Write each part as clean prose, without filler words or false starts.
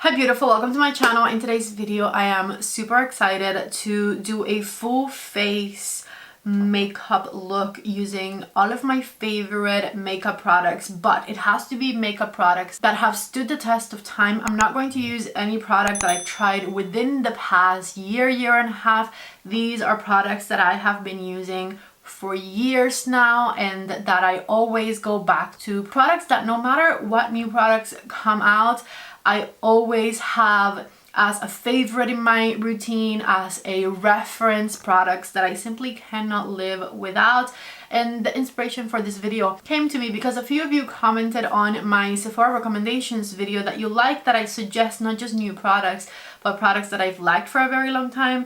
Hi beautiful, welcome to my channel. In today's video I am super excited to do a full face makeup look using all of my favorite makeup products, but it has to be makeup products that have stood the test of time. I'm not going to use any product that I've tried within the past year and a half. These are products that I have been using for years now and that I always go back to. Products that no matter what new products come out, I always have as a favorite in my routine, as a reference, products that I simply cannot live without. And the inspiration for this video came to me because a few of you commented on my Sephora recommendations video that you like that I suggest not just new products, but products that I've liked for a very long time.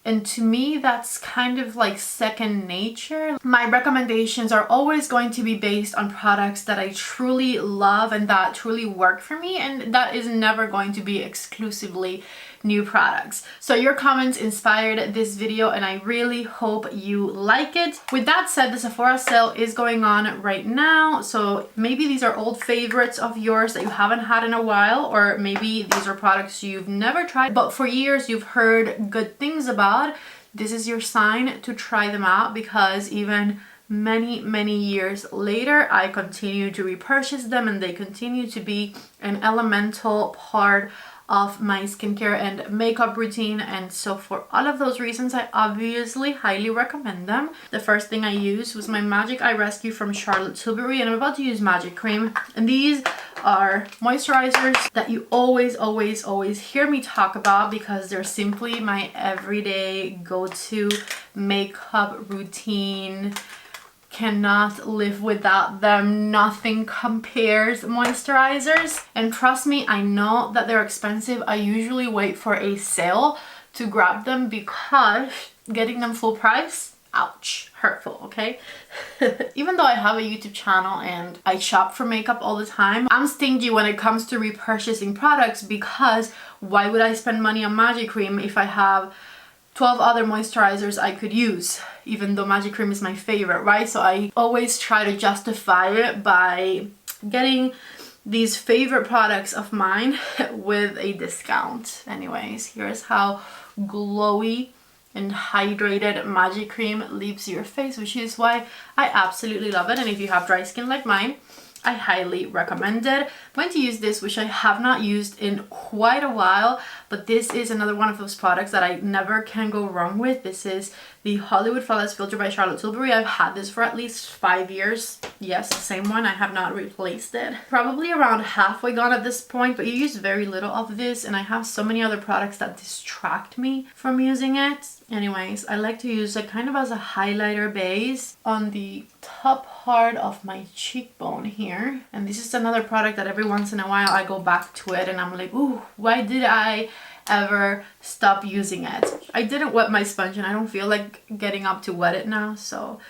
And to me, that's kind of like second nature. My recommendations are always going to be based on products that I truly love and that truly work for me, and that is never going to be exclusively new products. So your comments inspired this video and I really hope you like it. With that said, the Sephora sale is going on right now, so maybe these are old favorites of yours that you haven't had in a while, or maybe these are products you've never tried but for years you've heard good things about. This is your sign to try them out, because even many years later I continue to repurchase them and they continue to be an elemental part of my skincare and makeup routine. And so for all of those reasons, I obviously highly recommend them. The first thing I used was my Magic Eye Rescue from Charlotte Tilbury, and I'm about to use Magic Cream. And these are moisturizers that you always hear me talk about because they're simply my everyday go-to makeup routine. Cannot live without them. Nothing compares moisturizers. And trust me, I know that they're expensive. I usually wait for a sale to grab them because getting them full price, ouch, hurtful, okay? Even though I have a YouTube channel and I shop for makeup all the time, I'm stingy when it comes to repurchasing products, because why would I spend money on Magic Cream if I have 12 other moisturizers I could use, even though Magic Cream is my favorite, right? So I always try to justify it by getting these favorite products of mine with a discount. Anyways, here's how glowy and hydrated Magic Cream leaves your face, which is why I absolutely love it. And if you have dry skin like mine, I highly recommend it. I'm going to use this, which I have not used in quite a while, but this is another one of those products that I never can go wrong with. This is the Hollywood Flawless Filter by Charlotte Tilbury. I've had this for at least 5 years. Yes, the same one. I have not replaced it. Probably around halfway gone at this point, but you use very little of this, and I have so many other products that distract me from using it. Anyways, I like to use it kind of as a highlighter base on the top part of my cheekbone here. And this is another product that every once in a while I go back to it and I'm like, ooh, why did I ever stop using it? I didn't wet my sponge and I don't feel like getting up to wet it now, so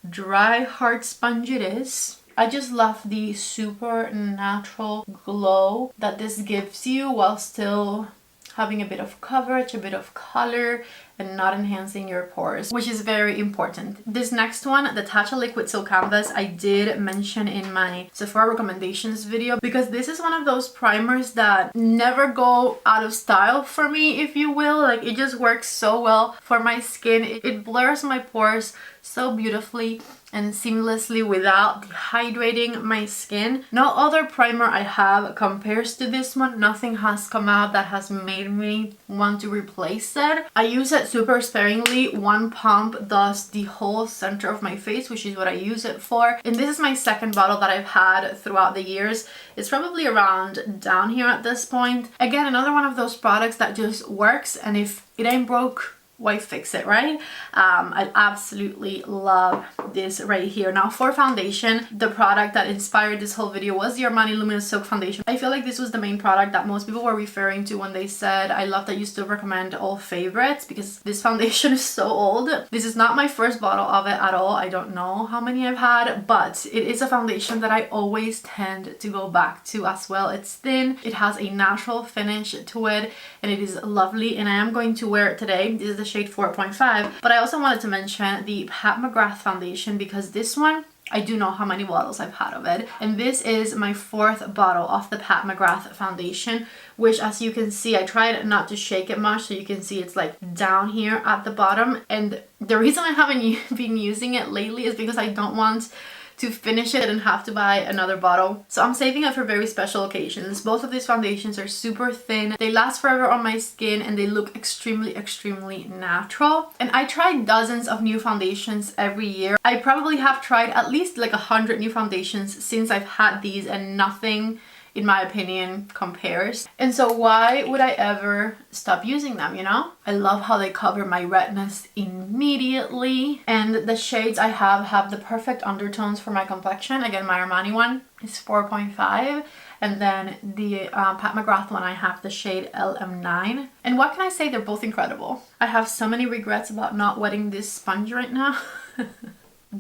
dry hard sponge it is. I just love the super natural glow that this gives you while still having a bit of coverage, a bit of color, and not enhancing your pores, which is very important. This next one, the Tatcha Liquid Silk Canvas, I did mention in my Sephora recommendations video because this is one of those primers that never go out of style for me, if you will. Like, it just works so well for my skin. It blurs my pores so beautifully and seamlessly without dehydrating my skin. No other primer I have compares to this one. Nothing has come out that has made me want to replace it. I use it super sparingly. One pump does the whole center of my face, which is what I use it for. And this is my second bottle that I've had throughout the years. It's probably around down here at this point. Again, another one of those products that just works, and if it ain't broke, why fix it, right? I absolutely love this right here. Now for foundation, the product that inspired this whole video was the Armani Luminous Silk Foundation. I feel like this was the main product that most people were referring to when they said, I love that you still recommend old favorites, because this foundation is so old. This is not my first bottle of it at all. I don't know how many I've had, but it is a foundation that I always tend to go back to as well. It's thin, it has a natural finish to it, and it is lovely, and I am going to wear it today. This is the shade 4.5, but I also wanted to mention the Pat McGrath foundation because this one I do know how many bottles I've had of it. And this is my 4th bottle of the Pat McGrath foundation, which as you can see, I tried not to shake it much, so you can see it's like down here at the bottom. And the reason I haven't been using it lately is because I don't want to finish it and have to buy another bottle. So I'm saving it for very special occasions. Both of these foundations are super thin. They last forever on my skin and they look extremely, extremely natural. And I try dozens of new foundations every year. I probably have tried at least like 100 new foundations since I've had these, and nothing, in my opinion, compares. And so why would I ever stop using them, you know? I love how they cover my redness immediately. And the shades I have the perfect undertones for my complexion. Again, my Armani one is 4.5. And then the Pat McGrath one, I have the shade LM9. And what can I say? They're both incredible. I have so many regrets about not wetting this sponge right now.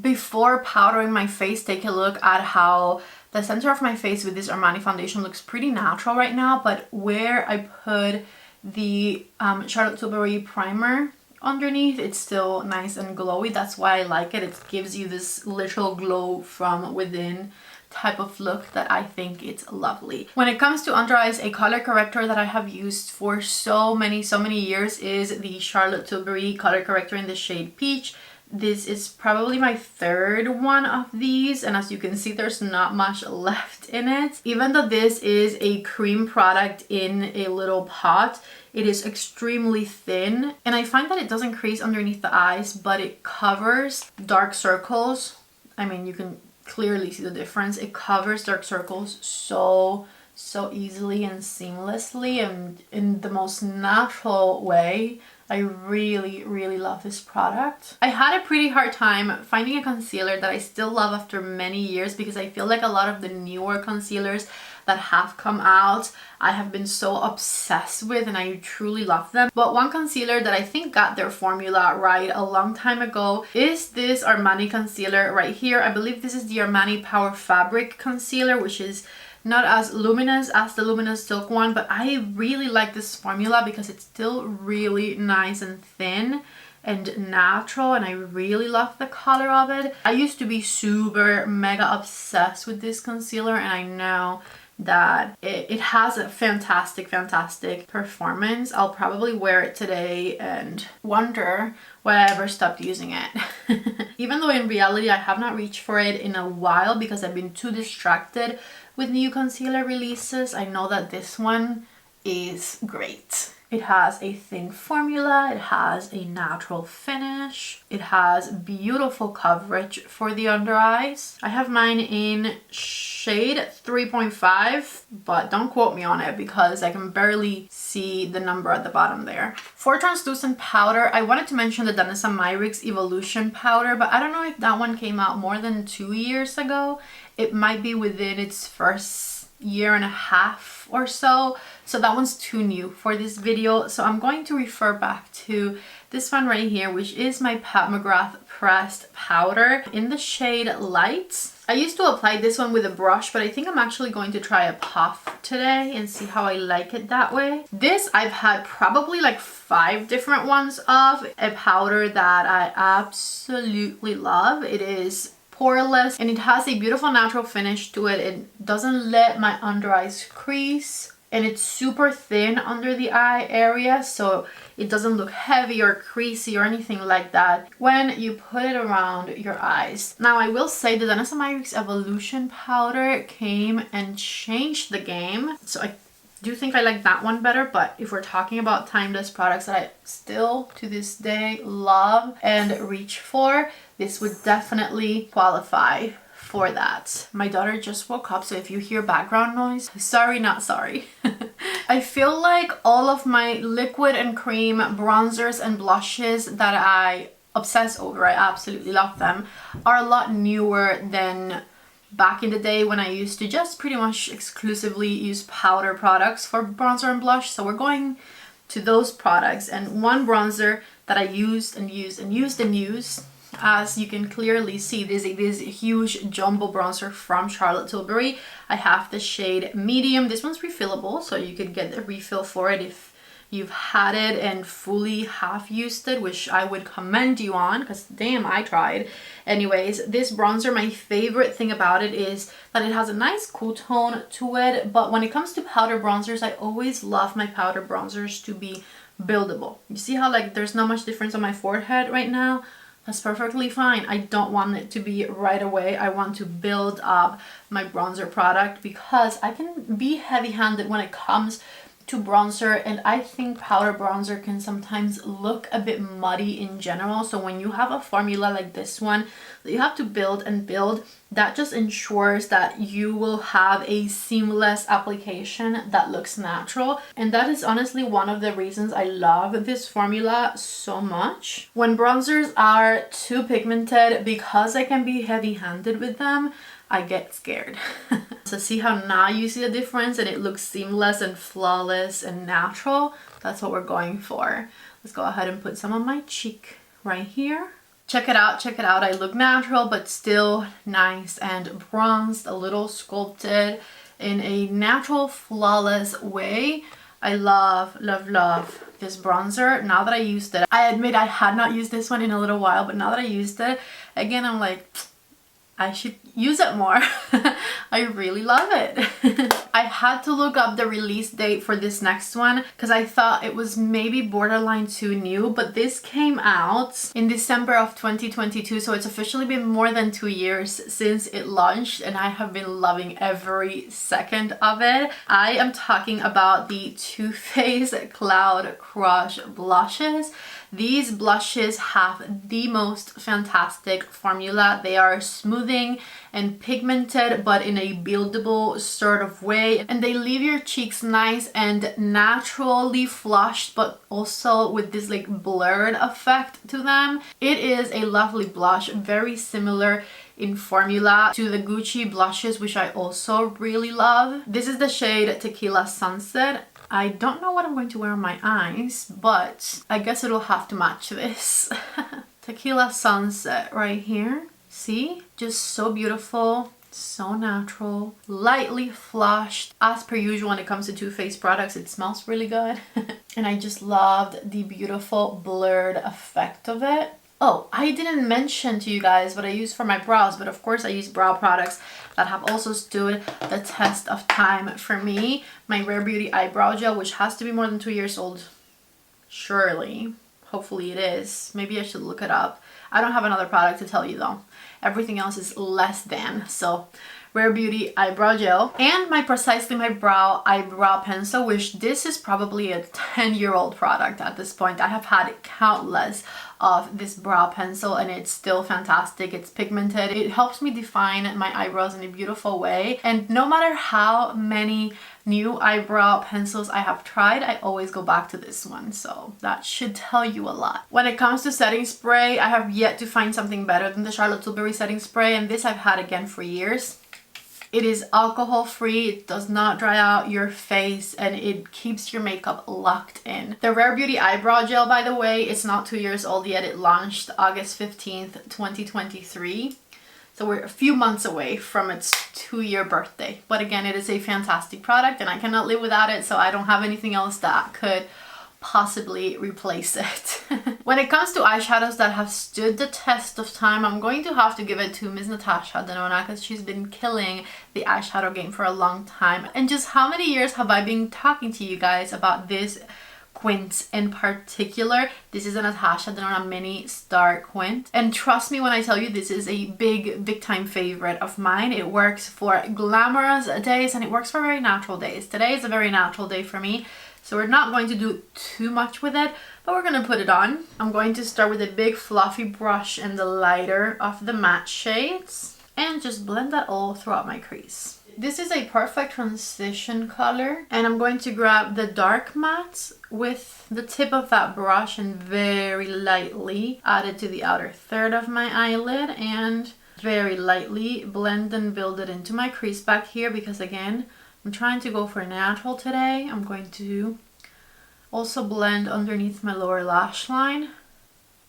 Before powdering my face, take a look at how the center of my face with this Armani foundation looks pretty natural right now, but where I put the Charlotte Tilbury primer underneath, it's still nice and glowy. That's why I like it. It gives you this literal glow from within type of look that I think it's lovely. When it comes to under eyes, a color corrector that I have used for so many years is the Charlotte Tilbury color corrector in the shade Peach. This is probably my 3rd one of these, and as you can see, there's not much left in it. Even though this is a cream product in a little pot, it is extremely thin, and I find that it doesn't crease underneath the eyes, but it covers dark circles. I mean, you can clearly see the difference. It covers dark circles so easily and seamlessly and in the most natural way. I really love this product. I had a pretty hard time finding a concealer that I still love after many years, because I feel like a lot of the newer concealers that have come out I have been so obsessed with, and I truly love them. But one concealer that I think got their formula right a long time ago is this Armani concealer right here. I believe this is the Armani Power Fabric Concealer, which is not as luminous as the Luminous Silk one, but I really like this formula because it's still really nice and thin and natural, and I really love the color of it. I used to be super mega obsessed with this concealer, and I know that it has a fantastic performance. I'll probably wear it today and wonder why I ever stopped using it. Even though in reality I have not reached for it in a while because I've been too distracted with new concealer releases, I know that this one is great. It has a thin formula, it has a natural finish, it has beautiful coverage for the under eyes. I have mine in shade 3.5, but don't quote me on it because I can barely see the number at the bottom there. For translucent powder, I wanted to mention the Danessa Myricks Evolution powder, but I don't know if that one came out more than 2 years ago. It might be within its first year and a half or so, so that one's too new for this video. So I'm going to refer back to this one right here, which is my Pat McGrath pressed powder in the shade Light. I used to apply this one with a brush, but I think I'm actually going to try a puff today and see how I like it that way. This I've had probably like 5 different ones of, a powder that I absolutely love. It is poreless and it has a beautiful natural finish to it. It doesn't let my under eyes crease, and it's super thin under the eye area, so it doesn't look heavy or creasy or anything like that when you put it around your eyes. Now I will say the Danessa Myricks Evolution powder came and changed the game, so I do think I like that one better. But if we're talking about timeless products that I still to this day love and reach for, this would definitely qualify for that. My daughter just woke up, so if you hear background noise, sorry not sorry. I feel like all of my liquid and cream bronzers and blushes that I obsess over, I absolutely love them, are a lot newer than back in the day when I used to just pretty much exclusively use powder products for bronzer and blush. So we're going to those products, and one bronzer that I used, as you can clearly see, this huge jumbo bronzer from Charlotte Tilbury. I have the shade Medium. This one's refillable, so you could get a refill for it if you've had it and fully have used it, which I would commend you on, because damn, I tried. Anyways, this bronzer, my favorite thing about it is that it has a nice cool tone to it. But when it comes to powder bronzers, I always love my powder bronzers to be buildable. You see how like there's not much difference on my forehead right now? That's perfectly fine. I don't want it to be right away. I want to build up my bronzer product because I can be heavy-handed when it comes to bronzer, and I think powder bronzer can sometimes look a bit muddy in general. So when you have a formula like this one that you have to build and build, that just ensures that you will have a seamless application that looks natural. And that is honestly one of the reasons I love this formula so much. When bronzers are too pigmented, because I can be heavy-handed with them, I get scared. So see how now you see the difference and it looks seamless and flawless and natural? That's what we're going for. Let's go ahead and put some on my cheek right here. Check it out, check it out. I look natural but still nice and bronzed, a little sculpted in a natural, flawless way. I love, love, love this bronzer. Now that I used it, I admit I had not used this one in a little while, but now that I used it, again, I'm like, I should use it more. I really love it. I had to look up the release date for this next one because I thought it was maybe borderline too new, but this came out in December of 2022, so it's officially been more than 2 years since it launched, and I have been loving every second of it. I am talking about the Too Faced Cloud Crush blushes. These blushes have the most fantastic formula. They are smoothing and pigmented, but in a buildable sort of way. And they leave your cheeks nice and naturally flushed, but also with this like blurred effect to them. It is a lovely blush, very similar in formula to the Gucci blushes, which I also really love. This is the shade Tequila Sunset. I don't know what I'm going to wear on my eyes, but I guess it'll have to match this. Tequila Sunset right here. See? Just so beautiful, so natural, lightly flushed. As per usual when it comes to Too Faced products, it smells really good. And I just loved the beautiful blurred effect of it. Oh, I didn't mention to you guys what I use for my brows, but of course I use brow products that have also stood the test of time for me. My Rare Beauty Eyebrow Gel, which has to be more than 2 years old. Surely. Hopefully it is. Maybe I should look it up. I don't have another product to tell you though. Everything else is less than. So Rare Beauty Eyebrow Gel, and my Precisely My Brow Eyebrow Pencil, which this is probably a 10-year-old product at this point. I have had countless of this brow pencil and it's still fantastic. It's pigmented. It helps me define my eyebrows in a beautiful way. And no matter how many new eyebrow pencils I have tried, I always go back to this one. So that should tell you a lot. When it comes to setting spray, I have yet to find something better than the Charlotte Tilbury setting spray, and this I've had again for years. It is alcohol free, it does not dry out your face, and it keeps your makeup locked in. The Rare Beauty Eyebrow Gel, by the way, it's not 2 years old yet. It launched August 15th, 2023. So we're a few months away from its 2-year birthday. But again, it is a fantastic product and I cannot live without it, so I don't have anything else that could possibly replace it. When it comes to eyeshadows that have stood the test of time, I'm going to have to give it to Ms. Natasha Denona because she's been killing the eyeshadow game for a long time. And just how many years have I been talking to you guys about this quint in particular? This is a Natasha Denona Mini Star Quint, and trust me when I tell you this is a big time favorite of mine. It works for glamorous days and it works for very natural days. Today is a very natural day for me, so we're not going to do too much with it, but we're going to put it on. I'm going to start with a big fluffy brush and the lighter of the matte shades and just blend that all throughout my crease. This is a perfect transition color, and I'm going to grab the dark mattes with the tip of that brush and very lightly add it to the outer third of my eyelid and very lightly blend and build it into my crease back here, because again, I'm trying to go for natural today. I'm going to also blend underneath my lower lash line,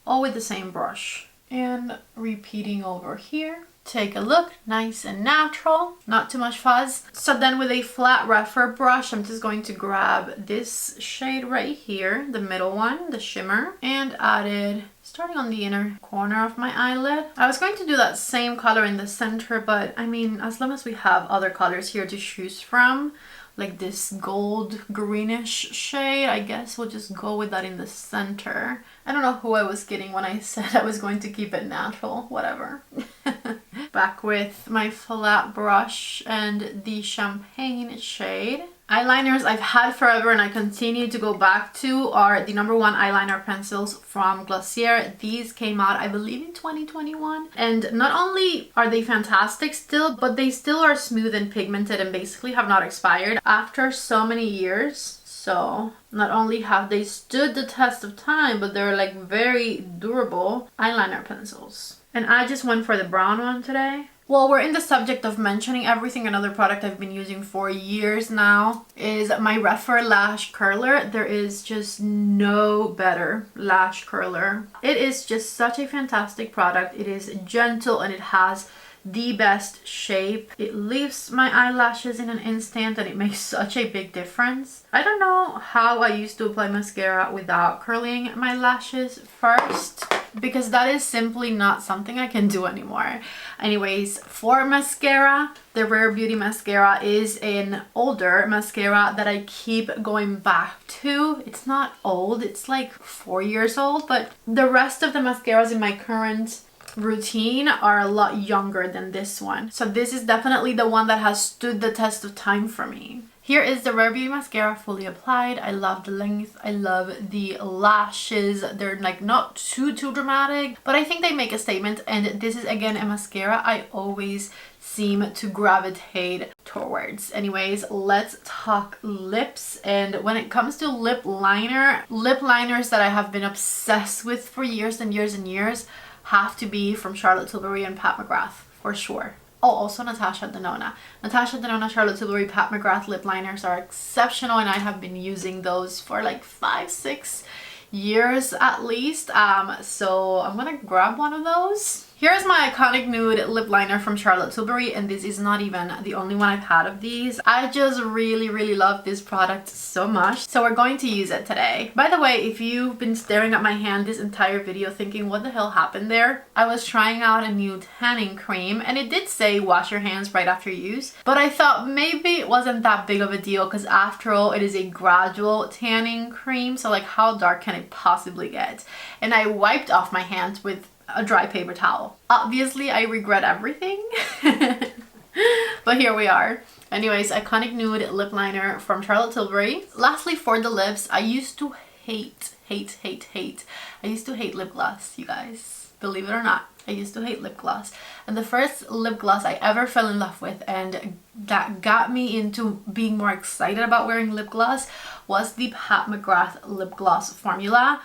all with the same brush. And repeating over here. Take a look, nice and natural, not too much fuzz. So then with a flat rougher brush, I'm just going to grab this shade right here, the middle one, the shimmer, and add it starting on the inner corner of my eyelid. I was going to do that same color in the center, but I mean, as long as we have other colors here to choose from, like this gold greenish shade, I guess we'll just go with that in the center. I don't know who I was kidding when I said I was going to keep it natural, whatever. Back with my flat brush and the champagne shade. Eyeliners I've had forever and I continue to go back to are the #1 eyeliner pencils from Glossier. These came out, I believe, in 2021. And not only are they fantastic still, but they still are smooth and pigmented and basically have not expired after so many years. So not only have they stood the test of time, but they're like very durable eyeliner pencils. And I just went for the brown one today. Well, we're in the subject of mentioning everything. Another product I've been using for years now is my Refer Lash Curler. There is just no better lash curler. It is just such a fantastic product. It is gentle and it has the best shape. It leaves my eyelashes in an instant and it makes such a big difference. I don't know how I used to apply mascara without curling my lashes first, because that is simply not something I can do anymore. Anyways, for mascara, the Rare Beauty mascara is an older mascara that I keep going back to. It's not old, it's like 4 years old, but the rest of the mascaras in my current routine are a lot younger than this one. So this is definitely the one that has stood the test of time for me. Here is the Rare Beauty mascara fully applied. I love the length. I love the lashes. They're like not too dramatic, but I think they make a statement. And this is again a mascara I always seem to gravitate towards. Anyways, let's talk lips. And when it comes to lip liners that I have been obsessed with for years and years and years have to be from Charlotte Tilbury and Pat McGrath for sure. Oh, also Natasha Denona. Natasha Denona, Charlotte Tilbury, Pat McGrath lip liners are exceptional and I have been using those for like 5-6 years at least. So I'm gonna grab one of those. Here's my iconic nude lip liner from Charlotte Tilbury, and this is not even the only one I've had of these. I just really love this product so much, so we're going to use it today. By the way, if you've been staring at my hand this entire video thinking what the hell happened there, I was trying out a new tanning cream and it did say wash your hands right after use, but I thought maybe it wasn't that big of a deal because after all it is a gradual tanning cream, so like how dark can it possibly get? And I wiped off my hands with a dry paper towel. Obviously I regret everything but here we are. Anyways, iconic nude lip liner from Charlotte Tilbury. Lastly, for the lips, I used to hate I used to hate lip gloss, you guys, believe it or not. I used to hate lip gloss, and the first lip gloss I ever fell in love with and that got me into being more excited about wearing lip gloss was the Pat McGrath lip gloss formula.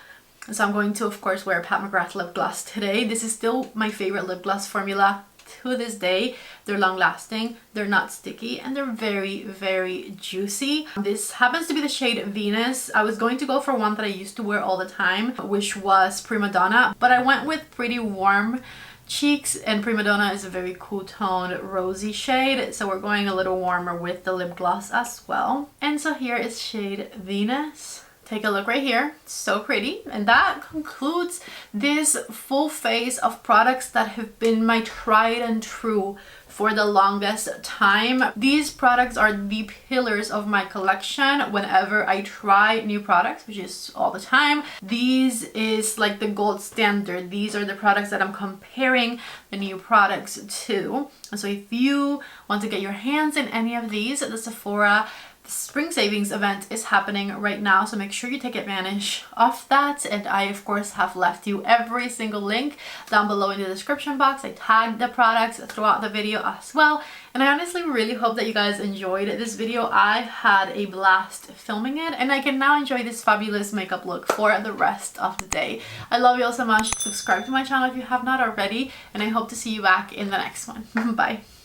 So I'm going to, of course, wear Pat McGrath lip gloss today. This is still my favorite lip gloss formula to this day. They're long lasting, they're not sticky, and they're very juicy. This happens to be the shade Venus. I was going to go for one that I used to wear all the time, which was Prima Donna, but I went with Pretty Warm Cheeks, and Prima Donna is a very cool toned rosy shade, so we're going a little warmer with the lip gloss as well. And so here is shade Venus. Take a look right here, so pretty. And that concludes this full face of products that have been my tried and true for the longest time. These products are the pillars of my collection whenever I try new products, which is all the time. These is like the gold standard. These are the products that I'm comparing the new products to. And so if you want to get your hands in any of these, the Sephora Spring Savings event is happening right now, so make sure you take advantage of that. And I of course have left you every single link down below in the description box. I tagged the products throughout the video as well, and I honestly really hope that you guys enjoyed this video. I had a blast filming it and I can now enjoy this fabulous makeup look for the rest of the day. I love you all so much. Subscribe to my channel if you have not already, and I hope to see you back in the next one. Bye.